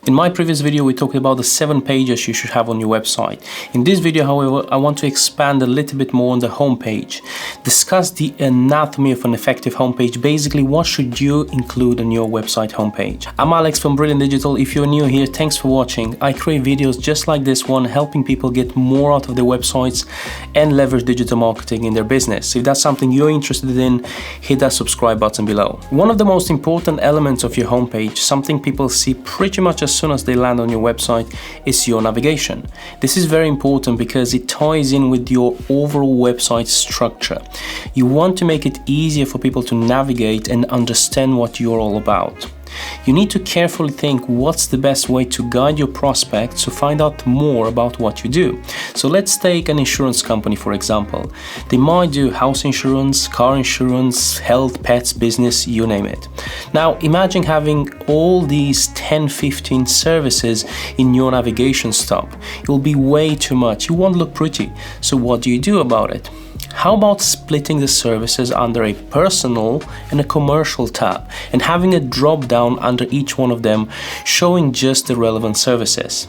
In my previous video, we talked about the 7 pages you should have on your website. In this video, however, I want to expand a little bit more on the homepage. Discuss the anatomy of an effective homepage. Basically, what should you include on your website homepage? I'm Alex from Brilliant Digital. If you're new here, thanks for watching. I create videos just like this one, helping people get more out of their websites and leverage digital marketing in their business. If that's something you're interested in, hit that subscribe button below. One of the most important elements of your homepage, something people see pretty much as soon as they land on your website, is your navigation. This is very important because it ties in with your overall website structure. You want to make it easier for people to navigate and understand what you're all about. You need to carefully think what's the best way to guide your prospects to find out more about what you do. So let's take an insurance company, for example. They might do house insurance, car insurance, health, pets, business, you name it. Now imagine having all these 10-15 services in your navigation stop. It will be way too much. You won't look pretty. So what do you do about it? How about splitting the services under a personal and a commercial tab and having a drop down under each one of them showing just the relevant services?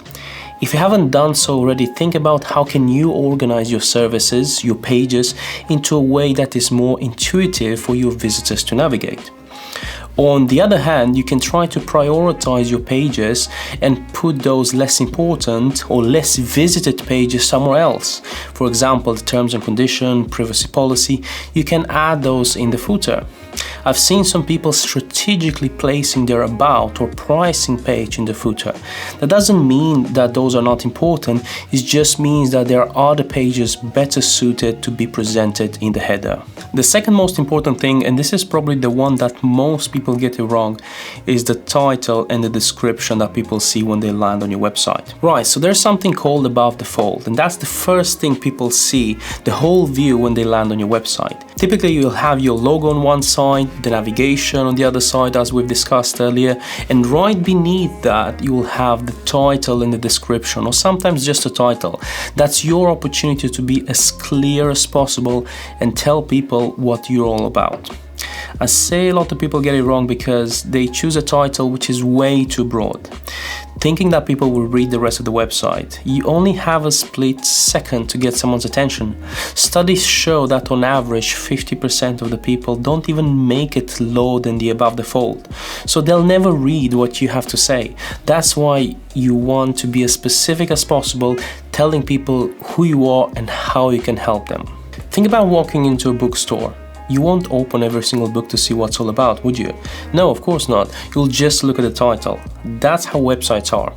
If you haven't done so already, think about how can you organize your services, your pages, into a way that is more intuitive for your visitors to navigate. On the other hand, you can try to prioritize your pages and put those less important or less visited pages somewhere else. For example, the terms and conditions, privacy policy, you can add those in the footer. I've seen some people strategically placing their about or pricing page in the footer. That doesn't mean that those are not important, it just means that there are other pages better suited to be presented in the header. The second most important thing, and this is probably the one that most people get it wrong, is the title and the description that people see when they land on your website. Right, so there's something called above the fold, and that's the first thing people see, the whole view when they land on your website. Typically, you'll have your logo on one side, the navigation on the other side, as we've discussed earlier, and right beneath that you will have the title and the description, or sometimes just a title. That's your opportunity to be as clear as possible and tell people what you're all about. I say a lot of people get it wrong because they choose a title which is way too broad, thinking that people will read the rest of the website. You only have a split second to get someone's attention. Studies show that on average 50% of the people don't even make it lower than the above the fold, so they'll never read what you have to say. That's why you want to be as specific as possible, telling people who you are and how you can help them. Think about walking into a bookstore. You won't open every single book to see what's all about, would you? No, of course not. You'll just look at the title. That's how websites are.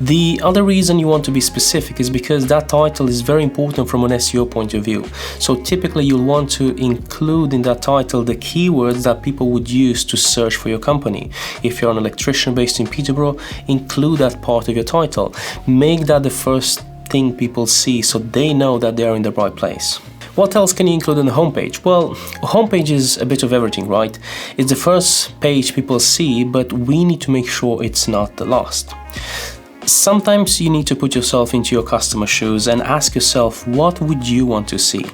The other reason you want to be specific is because that title is very important from an SEO point of view. So typically you'll want to include in that title the keywords that people would use to search for your company. If you're an electrician based in Peterborough, include that part of your title. Make that the first thing people see so they know that they're in the right place. What else can you include on the homepage? Well, a homepage is a bit of everything, right? It's the first page people see, but we need to make sure it's not the last. Sometimes you need to put yourself into your customer's shoes and ask yourself, what would you want to see?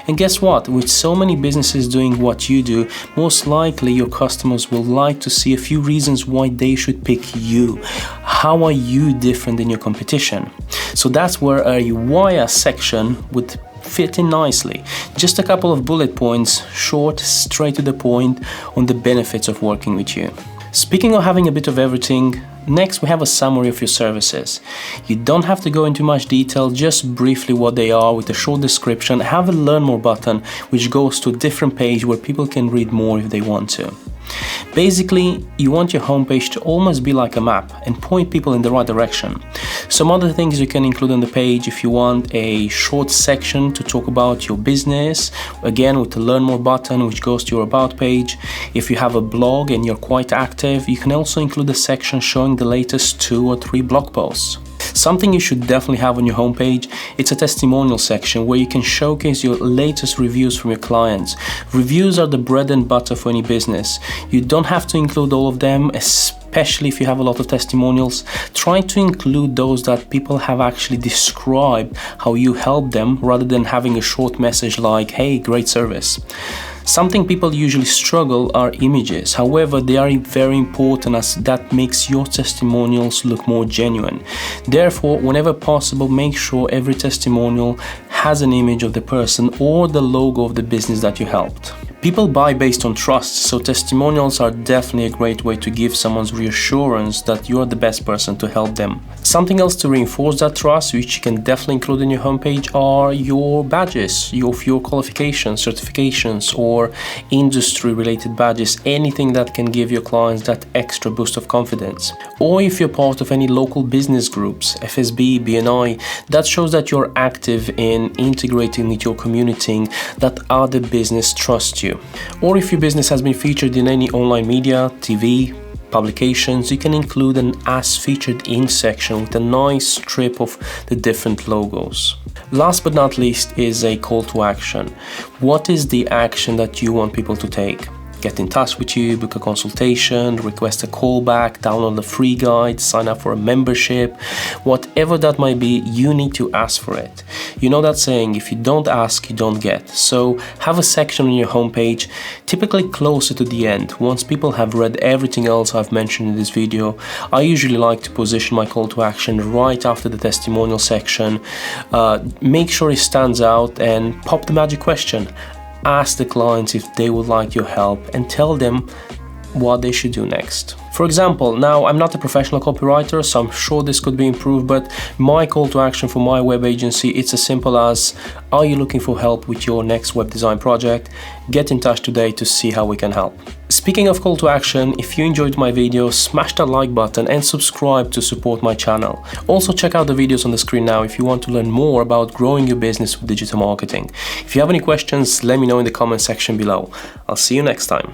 And guess what? With so many businesses doing what you do, most likely your customers will like to see a few reasons why they should pick you. How are you different than your competition? So that's where a why section would fit in nicely. Just a couple of bullet points, short, straight to the point, on the benefits of working with you. Speaking of having a bit of everything, next we have a summary of your services. You don't have to go into much detail, just briefly what they are with a short description. Have a learn more button which goes to a different page where people can read more if they want to. Basically, you want your homepage to almost be like a map and point people in the right direction. Some other things you can include on the page: if you want a short section to talk about your business, again with the learn more button which goes to your about page. If you have a blog and you're quite active, you can also include a section showing the latest 2 or 3 blog posts. Something you should definitely have on your homepage, it's a testimonial section where you can showcase your latest reviews from your clients. Reviews are the bread and butter for any business. You don't have to include all of them, especially if you have a lot of testimonials. Try to include those that people have actually described how you help them, rather than having a short message like, hey, great service. Something people usually struggle are images. However, they are very important as that makes your testimonials look more genuine. Therefore, whenever possible, make sure every testimonial has an image of the person or the logo of the business that you helped. People buy based on trust, so testimonials are definitely a great way to give someone's reassurance that you're the best person to help them. Something else to reinforce that trust, which you can definitely include in your homepage, are your badges, your qualifications, certifications, or industry-related badges, anything that can give your clients that extra boost of confidence. Or if you're part of any local business groups, FSB, BNI, that shows that you're active in integrating with your community, that other business trusts you. Or if your business has been featured in any online media, TV, publications, you can include an As Featured In section with a nice strip of the different logos. Last but not least is a call to action. What is the action that you want people to take? Get in touch with you, book a consultation, request a callback, download a free guide, sign up for a membership, whatever that might be, you need to ask for it. You know that saying, if you don't ask, you don't get. So have a section on your homepage, typically closer to the end. Once people have read everything else I've mentioned in this video, I usually like to position my call to action right after the testimonial section. Make sure it stands out and pop the magic question. Ask the clients if they would like your help and tell them what they should do next. For example, now I'm not a professional copywriter, so I'm sure this could be improved, but my call to action for my web agency, it's as simple as, are you looking for help with your next web design project? Get in touch today to see how we can help. Speaking of call to action, if you enjoyed my video, smash that like button and subscribe to support my channel. Also check out the videos on the screen now if you want to learn more about growing your business with digital marketing. If you have any questions, let me know in the comment section below. I'll see you next time.